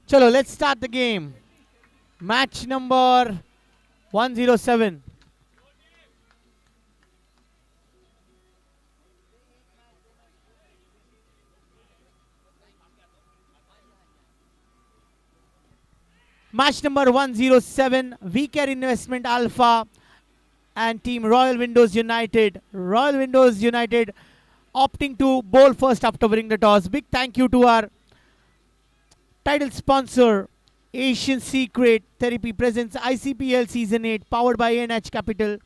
Chalo, let's start the game. Match number 107. Match number 107, VCare Investment Alpha and Team Royal Windows United. Royal Windows United opting to bowl first after winning the toss. Big thank you to our title sponsor, Asian Secret Therapy presents ICPL Season 8, powered by ANH Capital.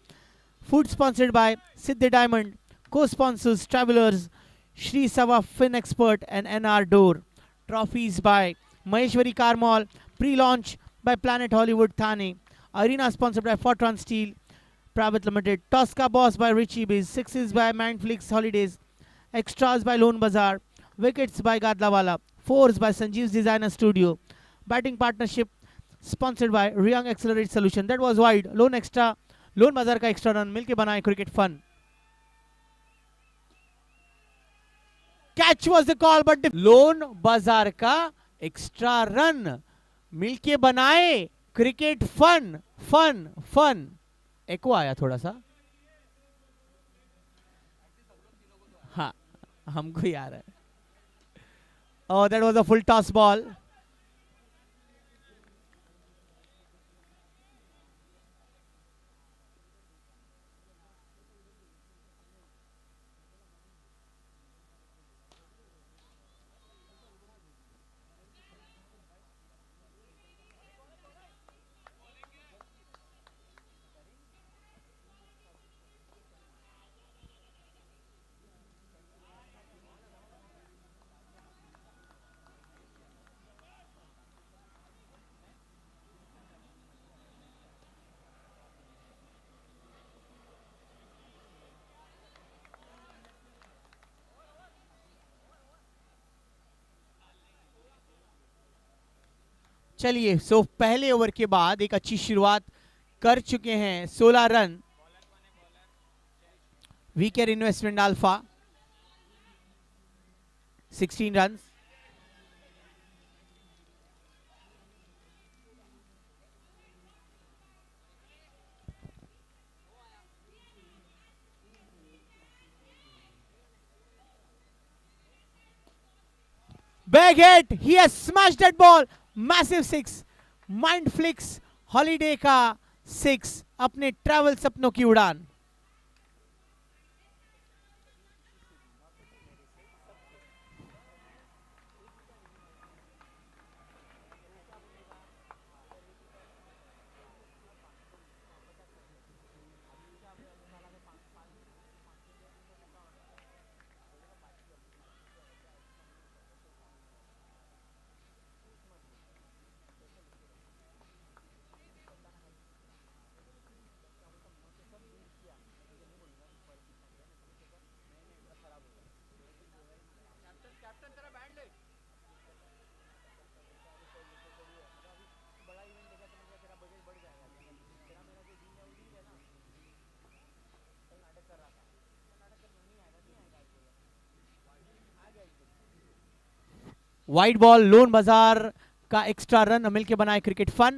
Food sponsored by Siddhi Diamond. Co-sponsors Travelers, Shri Sava Fin Expert and NR Door. Trophies by Maheshwari Car Mall. Pre-launch by Planet Hollywood Thane. Arena sponsored by Fortran Steel Private Limited. Tosca Boss by Richie Biz. Sixes by Mindflix Holidays. Extras by Lone Bazaar. Wickets by Gadlawala. Fours by Sanjeev's Designer Studio. Batting partnership sponsored by Riyang Accelerate Solution. That was wide. Lone Extra. Loan बाजार का extra run मिलके बनाए cricket fun. Catch was the call but Loan बाजार का extra run मिलके बनाए cricket fun. Fun fun echo आया थोड़ा सा. हाँ हमको ही आ रहा है. Oh, that was a full toss ball. चलिए सो पहले ओवर के बाद एक अच्छी शुरुआत कर चुके हैं. 16 run WeCare investment alpha. 16 run. Big hit. He has smashed that ball. Massive six. Mindflix holiday का 6. अपने ट्रैवल सपनों की उड़ान. Wide ball. लोन बाजार का एक्स्ट्रा रन मिलके बनाए cricket fun.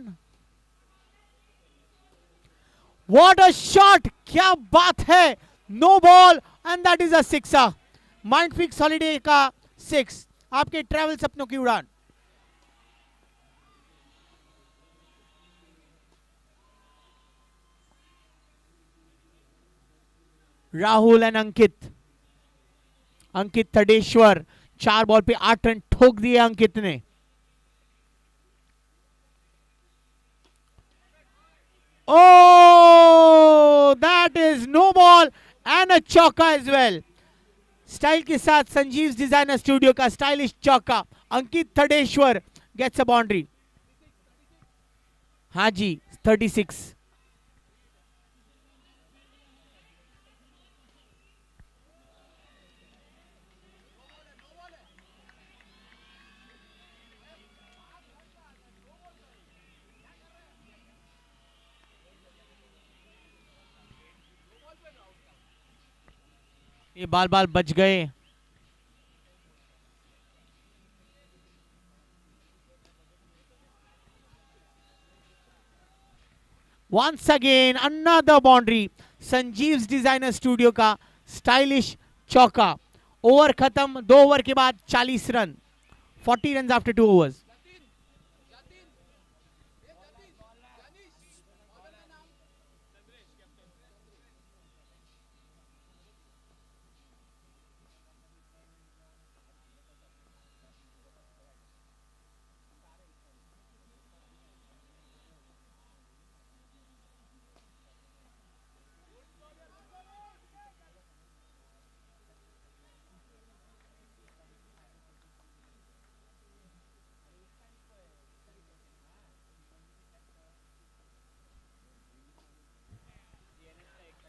What a shot. क्या बात है. No ball and that is a sixer. Mindfix holiday का 6. आपके ट्रैवल सपनों की उड़ान. राहुल एंड अंकित. अंकित थडेश्वर 4 बॉल पे 8 रन ठोक दिए अंकित ने. Oh, that is no ball and a चौका as well. स्टाइल के साथ संजीव डिजाइनर स्टूडियो का स्टाइलिश चौका. Ankit Thadeshwar gets a boundary. हाँ जी 36. ये बाल बाल बच गए. Once again another boundary, Sanjeev's designer studio का स्टाइलिश चौका। ओवर खत्म, 2 ओवर के बाद 40 run, 40 run after 2 overs.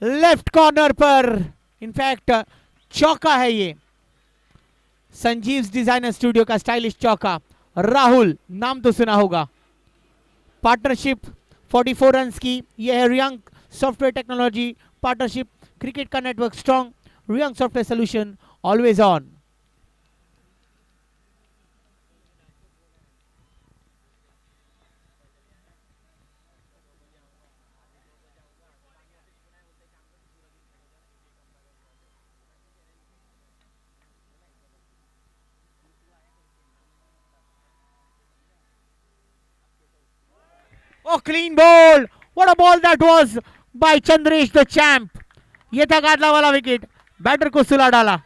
Left corner पर इनफैक्ट चौका है ये, संजीव्स डिजाइनर स्टूडियो का स्टाइलिश चौका। राहुल नाम तो सुना होगा। पार्टनरशिप 44 रन की, यह है Riyang software technology partnership, cricket का network strong, Riyang software solution always on. Oh, clean ball! What a ball that was by Chandresh the champ. ये था गादला वाला विकेट, बैटर को सुला डाला।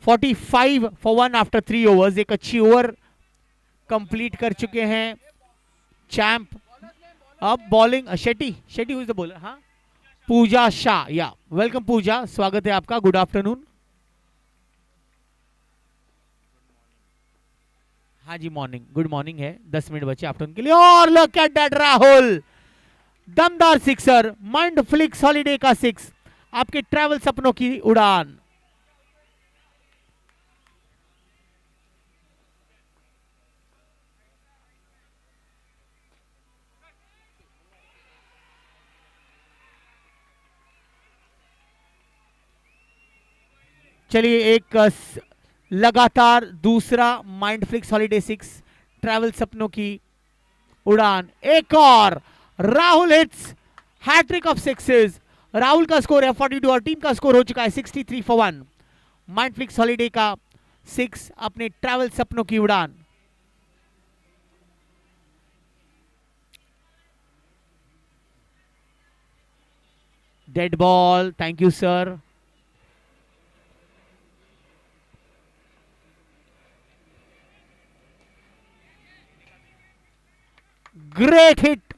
$45 for 1 आफ्टर 3 ओवर्स। एक अच्छी ओवर कंप्लीट कर चुके हैं चैंप। अब bowling Shetty, Shetty who is the bowler? हाँ, पूजा शाह। या वेलकम पूजा, स्वागत है आपका, गुड आफ्टरनून। हाँ जी मॉर्निंग, गुड मॉर्निंग है, 10 मिनट बचे आफ्टरनून के लिए। और लुक एट दैट राहुल, दमदार सिक्सर, माइंड फ्लिक्स हॉलीडे का 6, आपके ट्रैवल सपनों की उड़ान। चलिए एक लगातार दूसरा माइंडफ्लिक्स हॉलीडे 6 ट्रैवल सपनों की उड़ान। एक और Rahul hits hat-trick of sixes. Rahul का स्कोर है 42 और टीम का स्कोर हो चुका है 63 for 1। माइंडफ्लिक्स हॉलीडे का 6 अपने ट्रैवल सपनों की उड़ान। Dead ball, thank you sir. Great hit.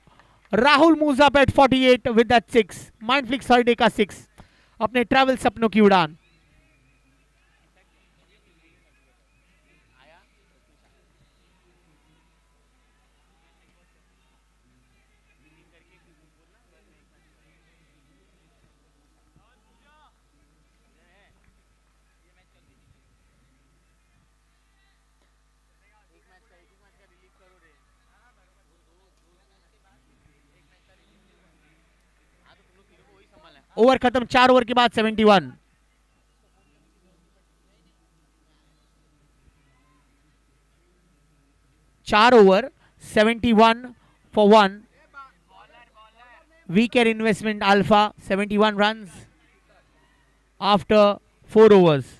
Rahul moves up at 48 with that 6. Mindflix holiday का 6, अपने ट्रैवल सपनों की उड़ान। ओवर खत्म, 4 ओवर के बाद 71। चार over 71 for 1। WeCare investment alpha 71 runs after 4 overs.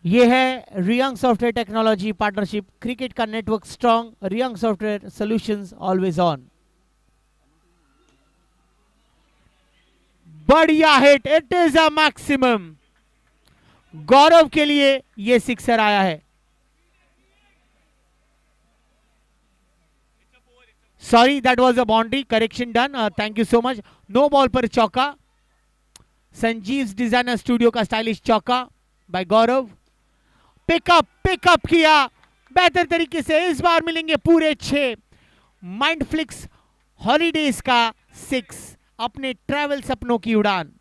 ये है Riyang software technology partnership, cricket का network strong, Riyang software solutions always on. बढ़िया hit, it is a maximum. Gaurav के लिए ये सिक्सर आया है। Sorry, that was a boundary, correction done, thank you so much. No ball पर चौका, संजीव डिजाइनर स्टूडियो का स्टाइलिश चौका बाय गौरव। पिकअप किया बेहतर तरीके से, इस बार मिलेंगे पूरे 6। माइंडफ्लिक्स हॉलीडेज का 6, अपने ट्रैवल सपनों की उड़ान।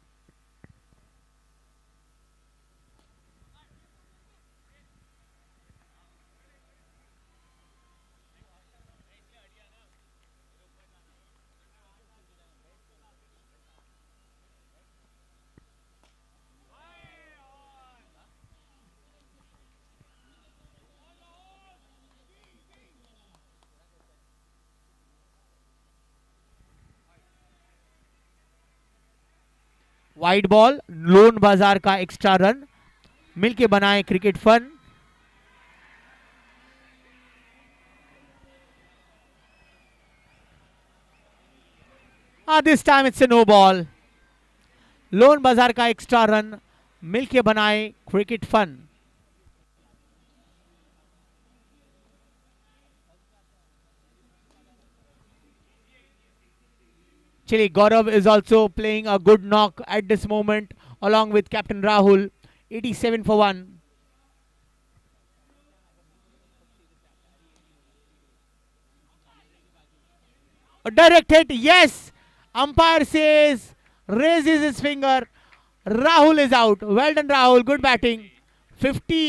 वाइड बॉल, लोन बाजार का एक्स्ट्रा रन, मिलके बनाए cricket fun. This time it's a no ball. Loan बाजार का एक्स्ट्रा रन, मिलके बनाए cricket fun. Chile, Gaurav is also playing a good knock at this moment along with Captain Rahul. 87 for 1. A direct hit, yes. Umpire says, raises his finger. Rahul is out. Well done, Rahul. Good batting. 50.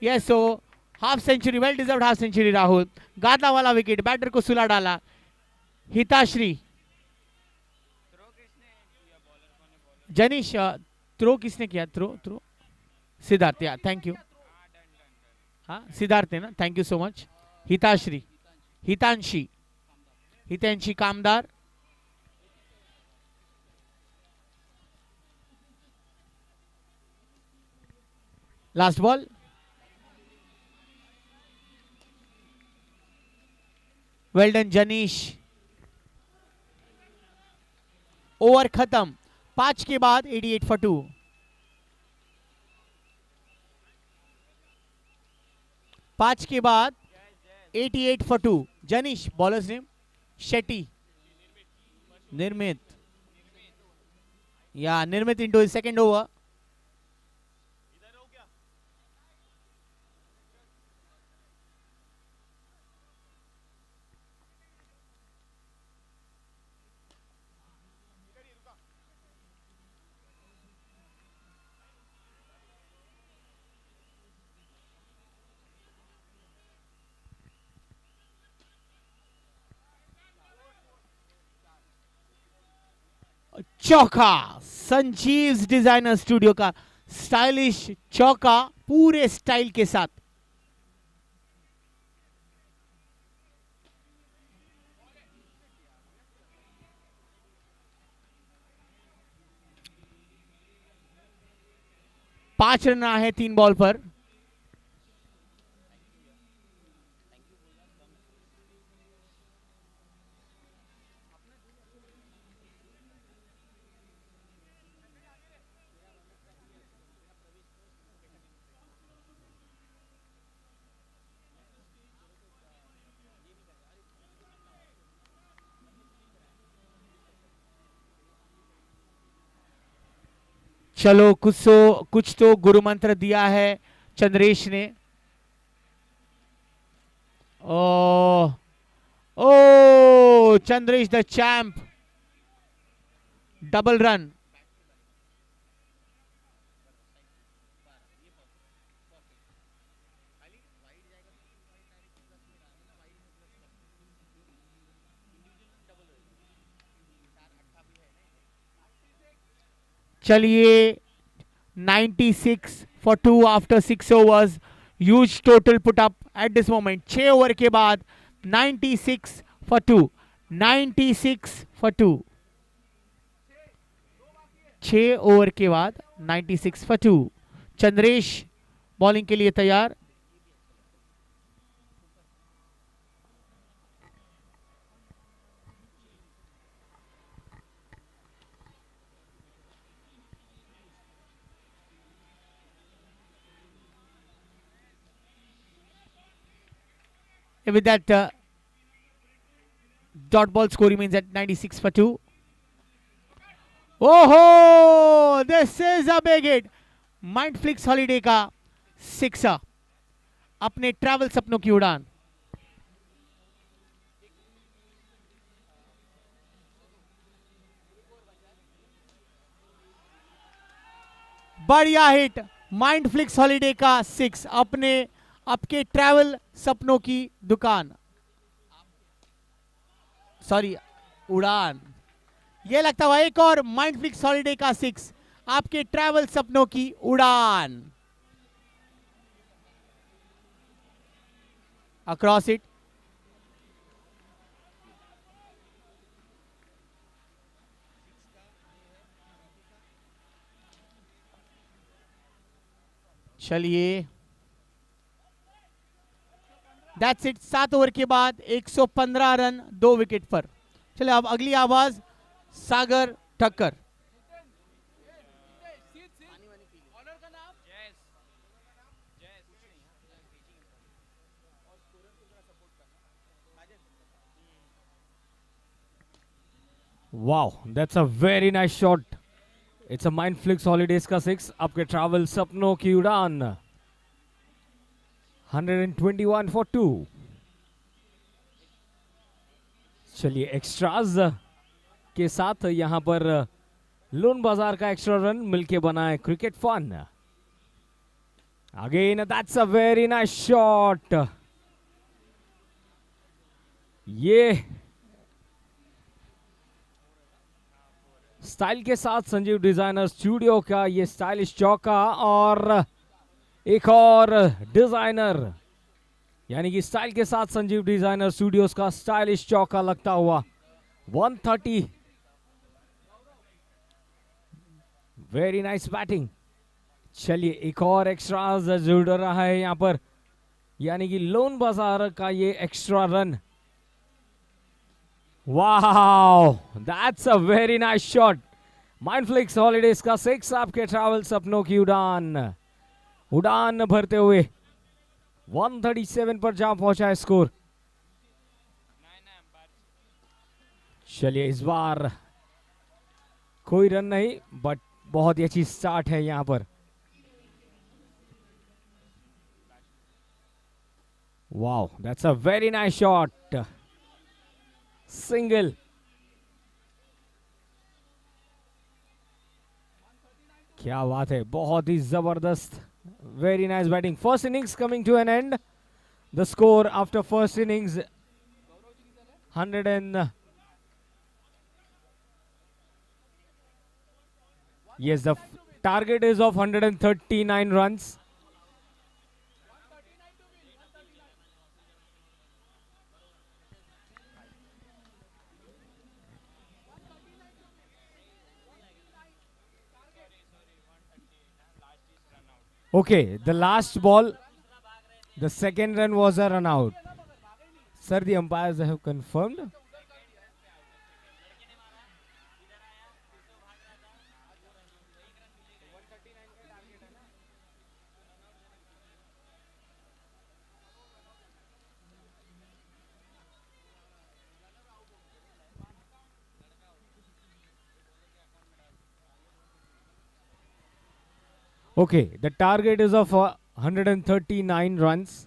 Yes, so half century. Well deserved half century, Rahul. गादा वाला wicket, batter को सुला डाला। हिताश्री, Janish, throw किसने किया? Throw Siddharth, या thank you. हाँ सिद्धार्थ है ना, thank you so much. Hitashree, Hitanshi Kamdar. Last ball, well done Janish. Over खत्म, 5 के बाद 88 फॉर 2। 5 के बाद 88 for 2। Janish, bowlers name Shetty, निर्मित, या निर्मित इनटू सेकंड ओवर। चौका, संजीव डिजाइनर स्टूडियो का स्टाइलिश चौका, पूरे स्टाइल के साथ। पांच रन है 3 बॉल पर। चलो कुछ तो गुरु मंत्र दिया है चंद्रेश ने। Oh Chandresh the champ, double run. चलिए 96 for 2 after 6 overs. Huge total put up at this moment. 6 over के बाद 96 for 2. 96 for 2. 6 ओवर के बाद 96 for 2. चंद्रेश बॉलिंग के लिए तैयार। With that, dot ball score remains at 96 for 2. Oh, this is a big hit. Mindflix holiday का sixer, अपने travel सपनों की उड़ान. बढ़िया हिट. माइंडफ्लिक्स हॉलीडे का सिक्स, अपने आपके ट्रैवल सपनों की दुकान, सॉरी उड़ान. ये लगता हुआ एक और माइंडफ्लिक्स हॉलीडे का सिक्स, आपके ट्रैवल सपनों की उड़ान. Across it. चलिए, दैट्स इट. 7 ओवर के बाद 115 रन 2 विकेट पर. चलिए अब अगली आवाज सागर Thakkar. Wow, that's a very nice shot. It's a Mindflix Holidays का 6. आपके ट्रैवल सपनों की उड़ान. 121 for 2. चलिए एक्स्ट्राज के साथ यहां पर लोन बाजार का एक्स्ट्रा रन मिलके बना है cricket fun. Again that's a very nice shot. ये स्टाइल के साथ संजीव डिजाइनर स्टूडियो का ये स्टाइलिश चौका, और एक और डिजाइनर यानी कि स्टाइल के साथ संजीव डिजाइनर स्टूडियोज का स्टाइलिश चौका लगता हुआ 130. Very nice batting. चलिए एक और एक्स्ट्रा जुड़ रहा है यहां पर, यानी कि लोन बाजार का ये extra run. Wow, that's a very nice shot. Mindflix holidays का 6, आपके ट्रैवल सपनों की उड़ान. उड़ान भरते हुए 137 पर जा पहुंचा है स्कोर. चलिए इस बार कोई रन नहीं, बट बहुत ही अच्छी स्टार्ट है यहां पर. Wow, that's a very nice shot. Single. क्या बात है, बहुत ही जबरदस्त. Very nice batting. First innings coming to an end. The score after first innings 100 and yes, the target is of 139 runs. Okay, the last ball, the second run was a run out. Sir, the umpires have confirmed. Okay, the target is of 139 runs.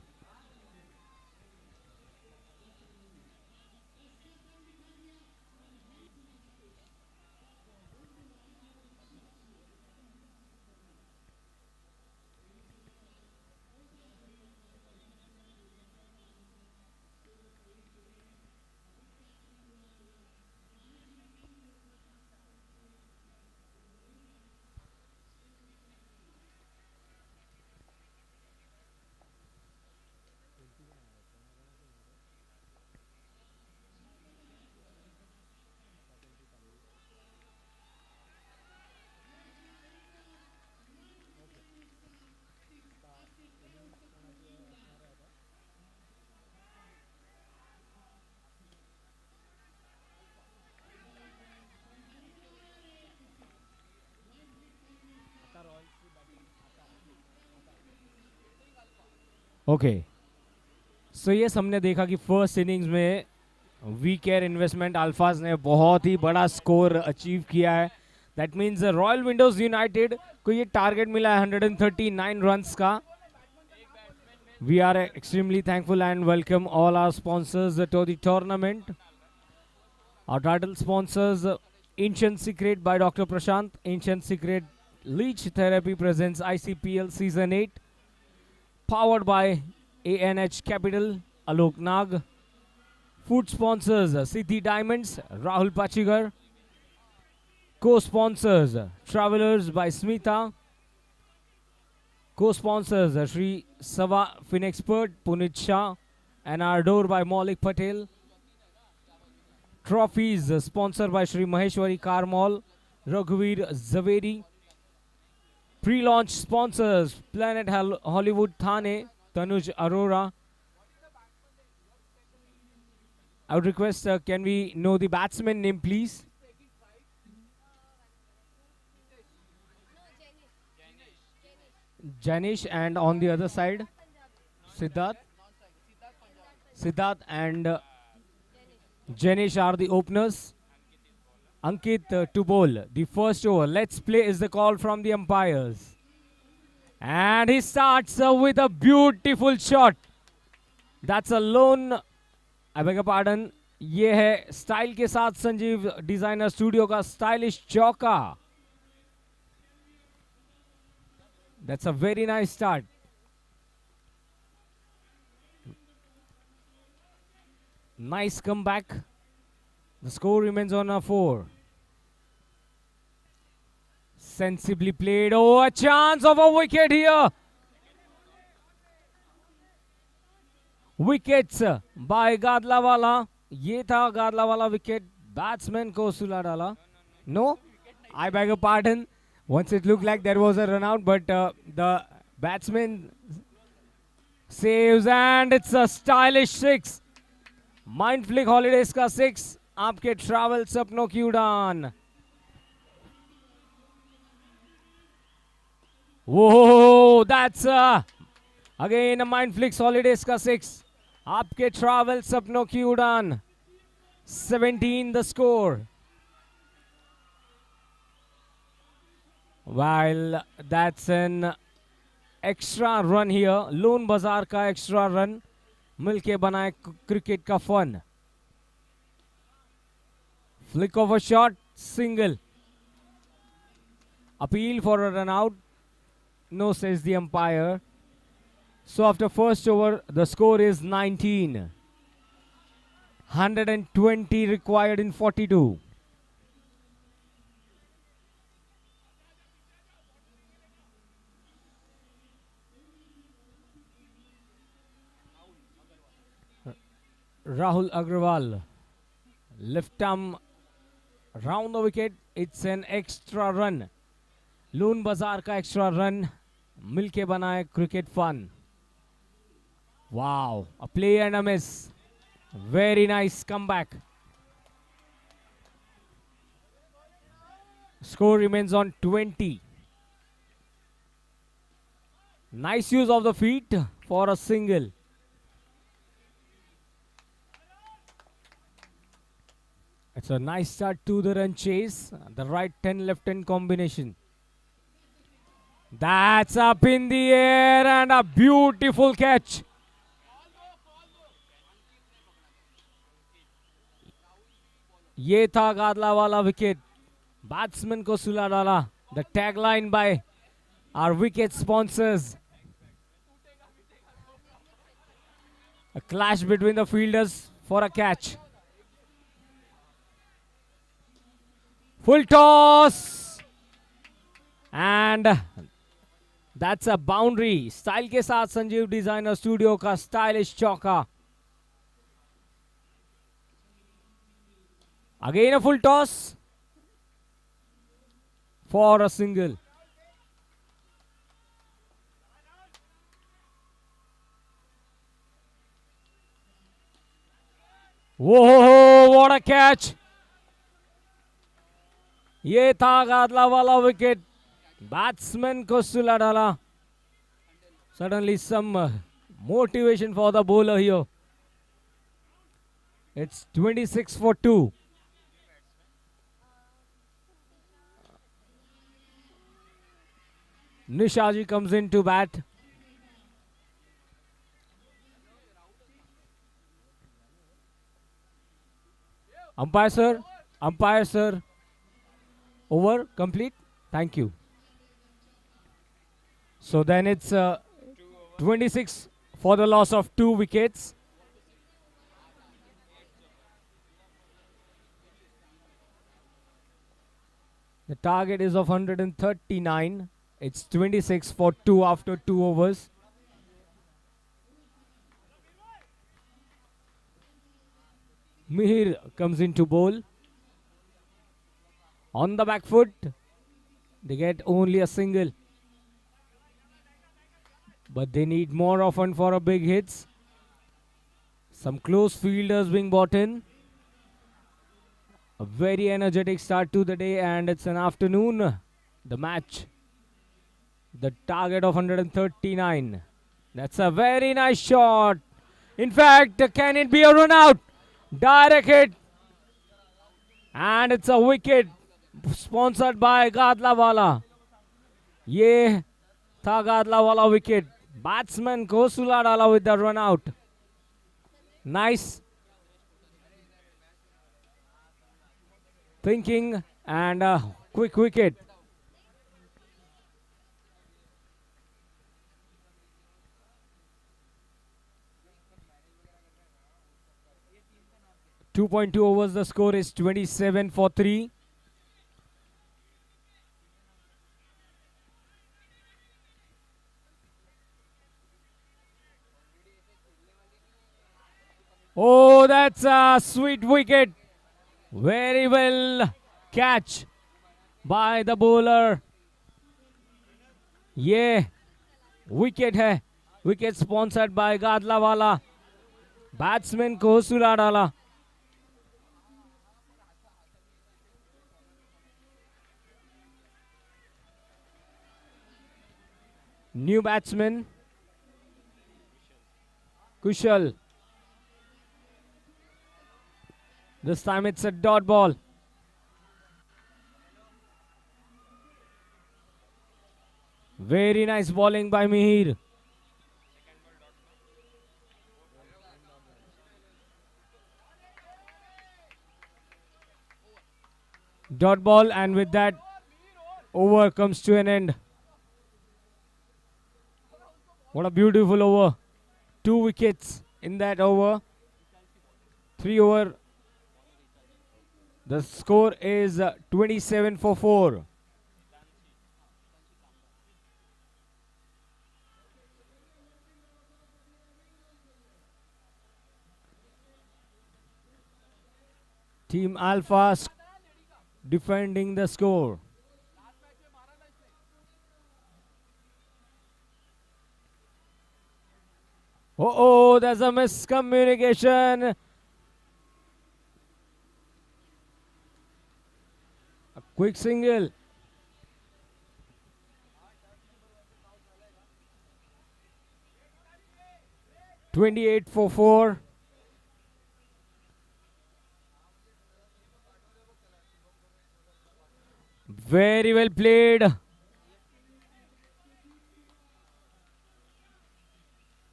Okay, so ये हमने देखा कि first innings में we care investment Alfaz ने बहुत ही बड़ा score achieve किया है. That means Royal Windows United को ये टारगेट मिला है 139 रन्स का. We are extremely thankful and welcome all our sponsors to the tournament. Our title sponsors Ancient Secret by Dr. Prashant. Ancient Secret Leech Therapy presents ICPL Season 8. Powered by ANH Capital, Alok Nag. Food sponsors Siddhi Diamonds, Rahul Pachigar. Co-sponsors Travelers by Smita. Co-sponsors Sri Sava Finexpert, Punit Shah. And our door by Maulik Patel. Trophies sponsored by Shri Maheshwari Car Mall, Raghuveer Zaveri. Pre-launch sponsors Planet Hollywood Thane, Tanuj Arora. I would request, can we know the batsman name, please? Janish, and on the other side, Siddharth. Siddharth and Janish are the openers. Ankit to bowl the first over. Let's play is the call from the umpires. And he starts with a beautiful shot. That's a lone, I beg your pardon, ये है style के साथ Sanjeev designer studio का stylish चौका. That's a very nice start. Nice comeback. The score remains on a 4. Sensibly played. Oh, a chance of a wicket here. Wickets by Gadlawala. ये था Gadlawala wicket. Batsman को सुला डाला. No, I beg your pardon. Once it looked like there was a run out, but the batsman saves and it's a stylish 6. Mindflick Holidays का 6. आपके travel सपनों की उड़ान. Whoa, that's again a Mindflix Holidays का 6. आपके travel सपनों की उड़ान. 17 the score. While that's an extra run here. Lone Bazaar का extra run. मिलके बनाए क्रिकेट का fun. Flick of a shot, single. Appeal for a run out. No, says the umpire. So after first over, the score is 19. 120 required in 42. Rahul Agrawal, left arm round the wicket. It's an extra run. Loon Bazaar का extra run मिलके बनाए cricket fun. Wow, a play and a miss. Very nice comeback. Score remains on 20. Nice use of the feet for a single. It's a nice start to the run chase. The right 10 left 10 combination. That's up in the air and a beautiful catch. ये था गादलावाला wicket. Batsman को सुला डाला. The tagline by our wicket sponsors. A clash between the fielders for a catch. Full toss. And that's a boundary. Style के साथ Sanjeev designer studio का stylish चौका. Again a full toss for a single. Whoa, what a catch. ये था गादलावाला wicket. Batsman को सुला डाला. Suddenly some Motivation for the bowler here. It's 26 for 2. Nishaji comes in to bat. Umpire sir, umpire sir. Over, complete. Thank you. So then it's 26 for the loss of 2 wickets. The target is of 139. It's 26 for 2 after 2 overs. Mihir comes into bowl. On the back foot, they get only a single. But they need more often for a big hits. Some close fielders being brought in. A very energetic start to the day, and it's an afternoon. The match. The target of 139. That's a very nice shot. In fact, can it be a run out? Direct hit. And it's a wicket sponsored by Gadlawala. ये था Gadlawala wicket. Batsman को सुला डाला with the run out. Nice thinking and a quick wicket. .2 overs, the score is 27 for 3. Oh, that's a sweet wicket. Very well catch by the bowler. Yeah, wicket है. Wicket sponsored by Gadlawala. Batsman को सुला डाला. New batsman Kushal. This time it's a dot ball. Very nice bowling by Mihir. Dot ball, and with that, over comes to an end. What a beautiful over. 2 wickets in that over. 3 over. The score is 27 for 4. Team Alpha defending the score. Oh, there's a miscommunication. A quick single. .28 for 4. Very well played.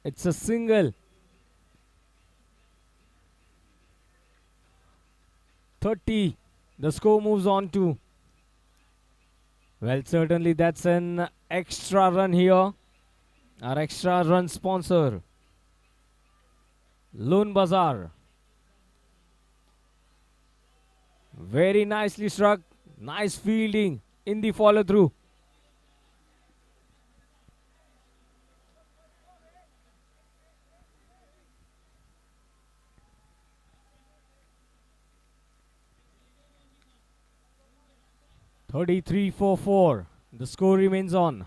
It's a single. 30. The score moves on to. Well, certainly that's an extra run here. Our extra run sponsor, Loan Bazaar. Very nicely struck. Nice fielding in the follow through. .33 for 4. The score remains on.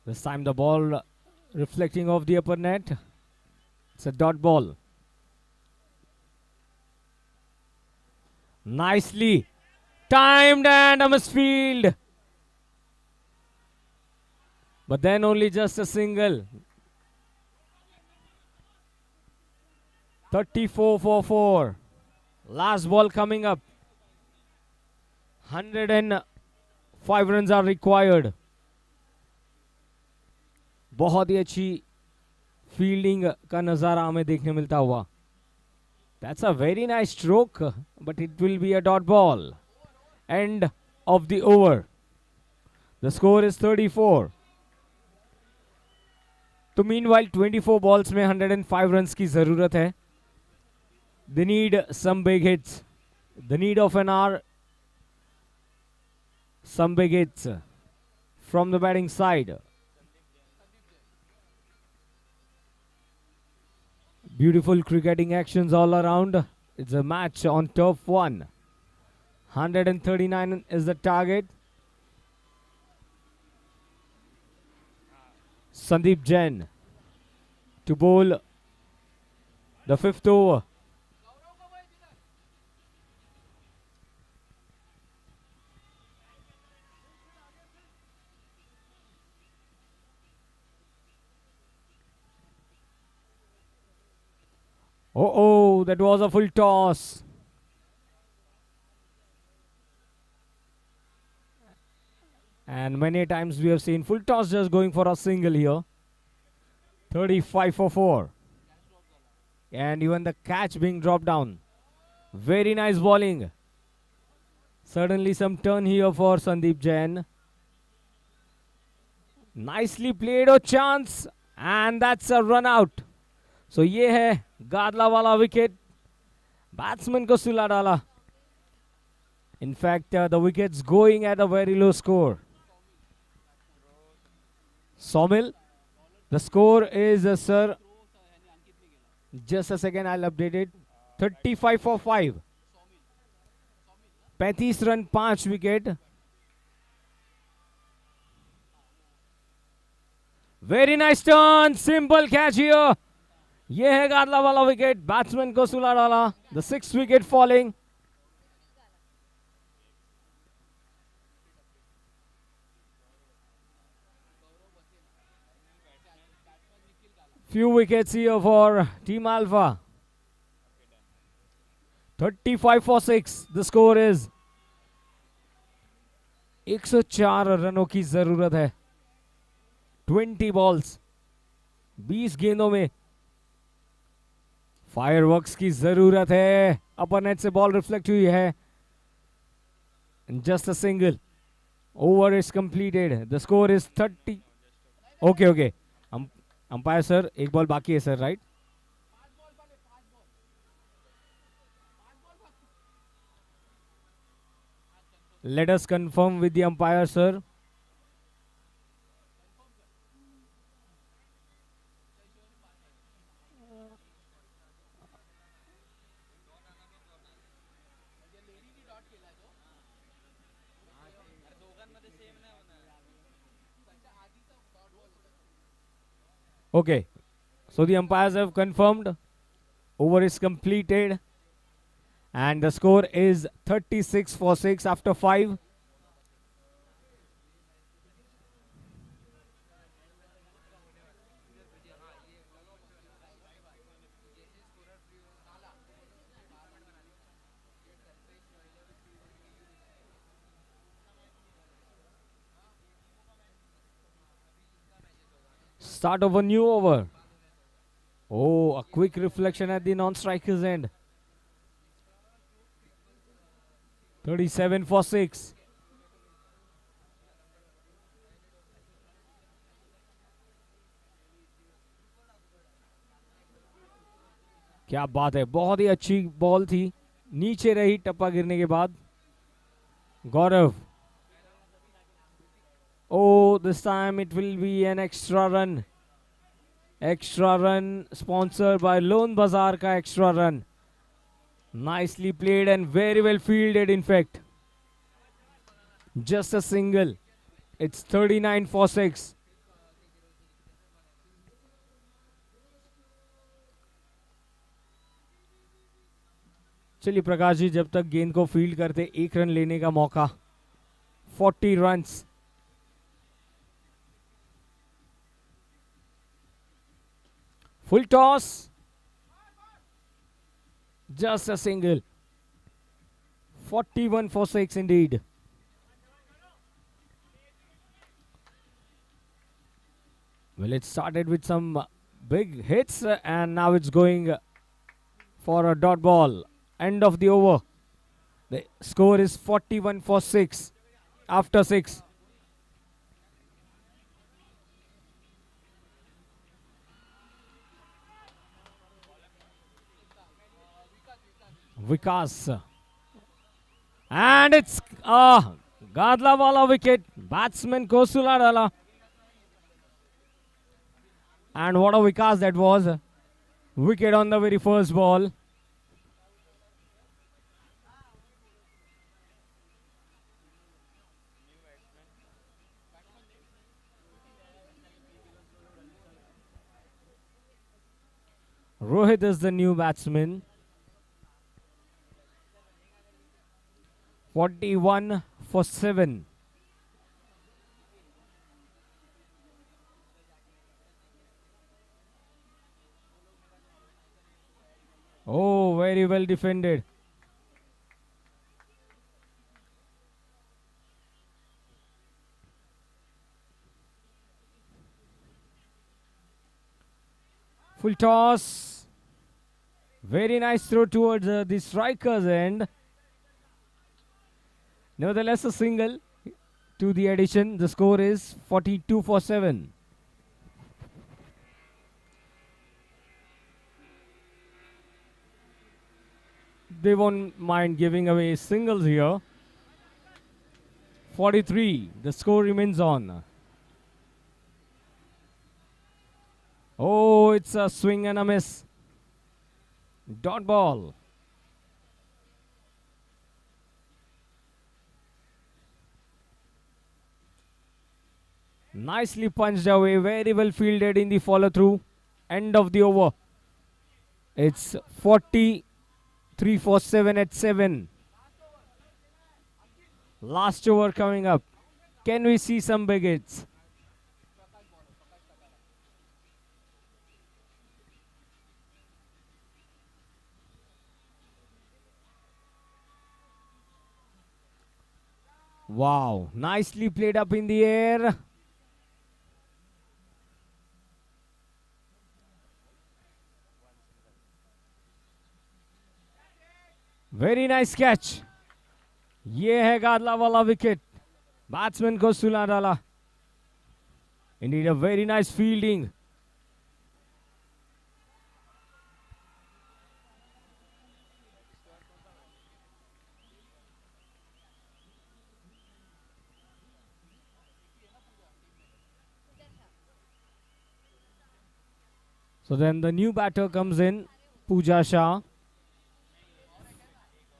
This time the ball reflecting off the upper net. It's a dot ball. Nicely timed and a misfield. but then only just a single. 34 for 4. Last ball coming up. 105 runs are required. बहुत ही अच्छी fielding का नजारा हमें देखने मिलता हुआ. That's a very nice stroke, but it will be a dot ball. End of the over. The score is 34. तो meanwhile 24 balls में 105 runs की जरूरत है. They need some big hits. The need of an hour. Some big hits from the batting side. Beautiful cricketing actions all around. It's a match on turf 1. 139 is the target. Sandeep Jain to bowl the 5th over. Oh, that was a full toss. And many times we have seen full toss just going for a single here. 35 for 4. And even the catch being dropped down. Very nice bowling. Certainly some turn here for Sandeep Jain. Nicely played, a chance. And that's a run out. So ये है गादला वाला wicket. Batsman को सुला डाला. In fact, the wicket's going at a very low score. Somil, the score is, sir, just a second, I'll update it. 35 for 5. 35 run, 5 wicket. Very nice turn, simple catch here. ये है गादला वाला wicket. Batsman को सुला डाला. The 6th wicket falling. Few wickets here for Team Alpha. 35 for 6. The score is 104 रनों की जरूरत है. 20 balls. 20 गेंदों में फायरवर्क्स की जरूरत है. अपर नेट से बॉल रिफ्लेक्ट हुई है. Just a single. Over is completed. The score is 30. Okay. Umpire sir, एक बॉल बाकी है sir, right? Let us confirm with the umpire sir. Okay, so the umpires have confirmed. Over is completed. And the score is 36 for 6 after 5. Start of a new over. Oh, a quick reflection at the non-striker's end. 37 for 6. क्या बात है, बहुत ही अच्छी ball थी. नीचे रही टप्पा गिरने के बाद. गौरव. Oh, this time it will be an extra run. Extra run sponsored by Lone Bazaar ka extra run. Nicely played and very well fielded in fact. Just a single. It's 39 for 6. चलिए प्रकाश जी, जब तक गेंद को field करते, एक run लेने का मौका. 40 runs. Full toss. Just a single. 41 for 6 indeed. Well, it started with some big hits and now it's going for a dot ball. End of the over. The score is 41 for 6 after 6. Vikas. And it's Gadla wala wicket. Batsman Kosula dala. And what a Vikas that was. Wicket on the very first ball. Rohit is the new batsman. 41 for 7. Oh, very well defended. Full toss. Very nice throw towards the striker's end. Nevertheless, a single to the addition. The score is 42 for 7. They won't mind giving away singles here. 43. The score remains on. Oh, it's a swing and a miss. Dot ball. Nicely punched away. Very well fielded in the follow through. End of the over. It's 43 for 7 at 7. Last over coming up. Can we see some big hits? Wow, nicely played up in the air. Very nice catch. ये है गादला वाला wicket. Batsman को सुला डाला. Indeed, a very nice fielding. So then the new batter comes in, Pooja Shah.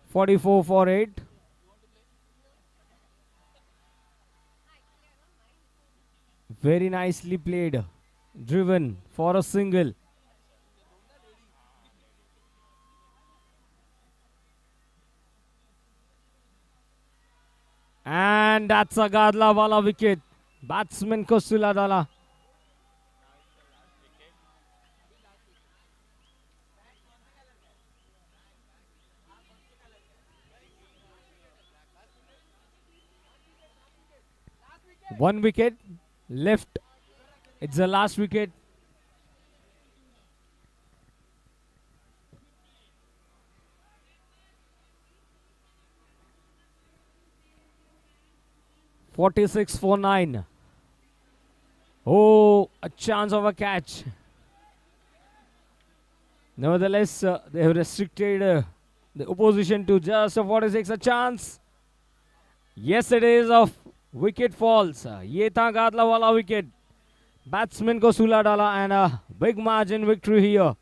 44 for 8. Very nicely played. Driven for a single. And that's a Gadla wala wicket. Batsman ko sula dala. One wicket left. It's the last wicket. (46 for 9). Oh, a chance of a catch. Nevertheless, they have restricted the opposition to just a 46. A chance. Yes, it is of wicket falls. ये था गादला वाला wicket. Batsman को सुला डाला and a big margin victory here.